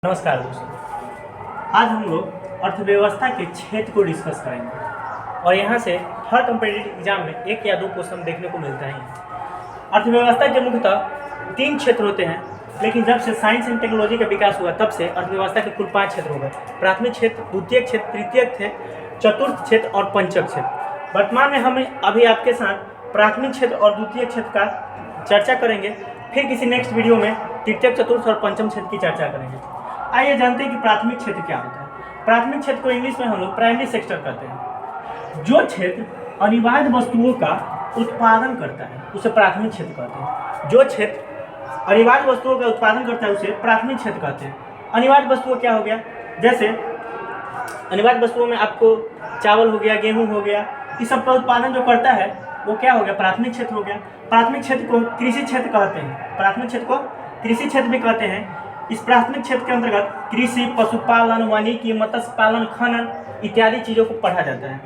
नमस्कार दोस्तों। आज हम लोग अर्थव्यवस्था के क्षेत्र को डिस्कस करेंगे और यहाँ से हर कम्पिटिटिव एग्जाम में एक या दो क्वेश्चन देखने को मिलता है। अर्थव्यवस्था के मुख्यतः 3 क्षेत्र होते हैं, लेकिन जब से साइंस एंड टेक्नोलॉजी का विकास हुआ तब से अर्थव्यवस्था के कुल 5 क्षेत्र हो गए। प्राथमिक क्षेत्र, द्वितीयक क्षेत्र, तृतीयक क्षेत्र, चतुर्थ क्षेत्र और पंचक क्षेत्र। वर्तमान में हम अभी आपके साथ प्राथमिक क्षेत्र और द्वितीयक क्षेत्र का चर्चा करेंगे, फिर किसी नेक्स्ट वीडियो में तृतीयक, चतुर्थ और पंचम क्षेत्र की चर्चा करेंगे। आइए जानते हैं कि प्राथमिक क्षेत्र क्या होता है। प्राथमिक क्षेत्र को इंग्लिश में हम लोग प्राइमरी सेक्टर कहते हैं। जो क्षेत्र अनिवार्य वस्तुओं का उत्पादन करता है उसे प्राथमिक क्षेत्र कहते हैं। जो क्षेत्र अनिवार्य वस्तुओं का उत्पादन करता है उसे प्राथमिक क्षेत्र कहते हैं। अनिवार्य वस्तुओं क्या हो गया, जैसे अनिवार्य वस्तुओं में आपको चावल हो गया, गेहूँ हो गया, इस सब का उत्पादन जो करता है वो क्या हो गया, प्राथमिक क्षेत्र हो गया। प्राथमिक क्षेत्र को कृषि क्षेत्र कहते हैं। प्राथमिक क्षेत्र को कृषि क्षेत्र भी कहते हैं। इस प्राथमिक क्षेत्र के अंतर्गत कृषि, पशुपालन, वानिकी, मत्स्य पालन, खनन इत्यादि चीज़ों को पढ़ा जाता है,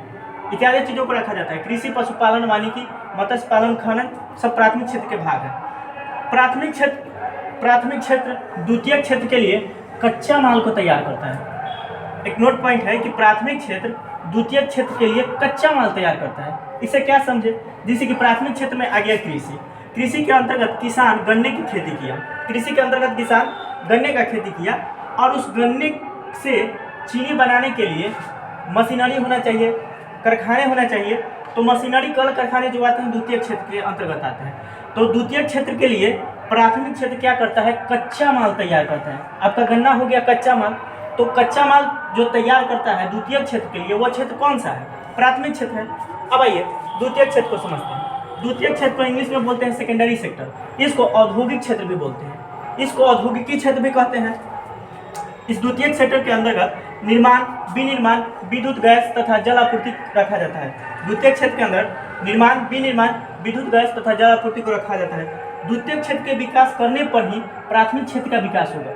इत्यादि चीज़ों को रखा जाता है। कृषि, पशुपालन, वानिकी, मत्स्य पालन, खनन सब प्राथमिक क्षेत्र के भाग है। प्राथमिक क्षेत्र द्वितीयक क्षेत्र के लिए कच्चा माल को तैयार करता है। एक नोट पॉइंट है कि प्राथमिक क्षेत्र द्वितीयक क्षेत्र के लिए कच्चा माल तैयार करता है। इसे क्या समझे, जैसे कि प्राथमिक क्षेत्र में आ गया कृषि। कृषि के अंतर्गत किसान गन्ने की खेती किया। कृषि के अंतर्गत किसान गन्ने का खेती किया और उस गन्ने से चीनी बनाने के लिए मशीनरी होना चाहिए, कारखाने होना चाहिए। तो मशीनरी, कल कारखाने जो आते हैं द्वितीय क्षेत्र के अंतर्गत आते हैं। तो द्वितीय क्षेत्र के लिए प्राथमिक क्षेत्र क्या करता है, कच्चा माल तैयार करता है। आपका गन्ना हो गया कच्चा माल, तो कच्चा माल जो तैयार करता है द्वितीय क्षेत्र के लिए, वो क्षेत्र कौन सा है, प्राथमिक क्षेत्र है। अब आइए द्वितीय क्षेत्र को समझते हैं। द्वितीय क्षेत्र को इंग्लिश में बोलते हैं सेकेंडरी सेक्टर। इसको औद्योगिक क्षेत्र भी बोलते हैं, इसको औद्योगिकी क्षेत्र भी कहते हैं। इस द्वितीय क्षेत्र के अंतर्गत निर्माण, विनिर्माण, विद्युत, गैस तथा जल आपूर्ति रखा जाता है। द्वितीय क्षेत्र के अंदर निर्माण, विनिर्माण, विद्युत, गैस तथा जल आपूर्ति को रखा जाता है। द्वितीय क्षेत्र के विकास करने पर ही प्राथमिक क्षेत्र का विकास होगा।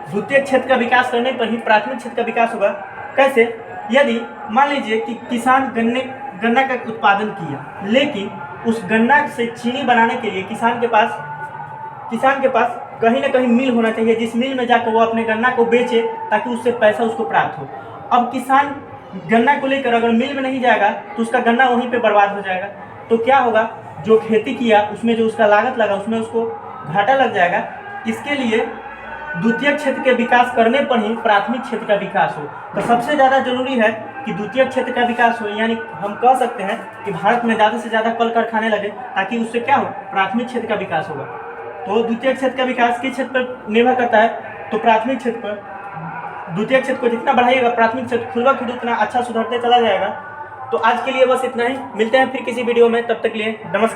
द्वितीय क्षेत्र का विकास करने पर ही प्राथमिक क्षेत्र का विकास होगा। कैसे, यदि मान लीजिए कि किसान गन्ना का उत्पादन किया, लेकिन उस गन्ना से चीनी बनाने के लिए किसान के पास कहीं ना कहीं मिल होना चाहिए, जिस मिल में जाकर वो अपने गन्ना को बेचे ताकि उससे पैसा उसको प्राप्त हो। अब किसान गन्ना को लेकर अगर मिल में नहीं जाएगा तो उसका गन्ना वहीं पे बर्बाद हो जाएगा। तो क्या होगा, जो खेती किया उसमें जो उसका लागत लगा उसमें उसको घाटा लग जाएगा। इसके लिए द्वितीय क्षेत्र के विकास करने पर ही प्राथमिक क्षेत्र का विकास हो। तो सबसे ज़्यादा जरूरी है कि द्वितीय क्षेत्र का विकास हो, यानी हम कह सकते हैं कि भारत में ज़्यादा से ज़्यादा कल कारखाने लगे ताकि उससे क्या हो, प्राथमिक क्षेत्र का विकास होगा। तो द्वितीय क्षेत्र का विकास किस क्षेत्र पर निर्भर करता है, तो प्राथमिक क्षेत्र पर। द्वितीय क्षेत्र को जितना बढ़ाइएगा प्राथमिक क्षेत्र खुद ब खुद उतना अच्छा सुधरते चला जाएगा। तो आज के लिए बस इतना ही, मिलते हैं फिर किसी वीडियो में, तब तक के लिए नमस्कार।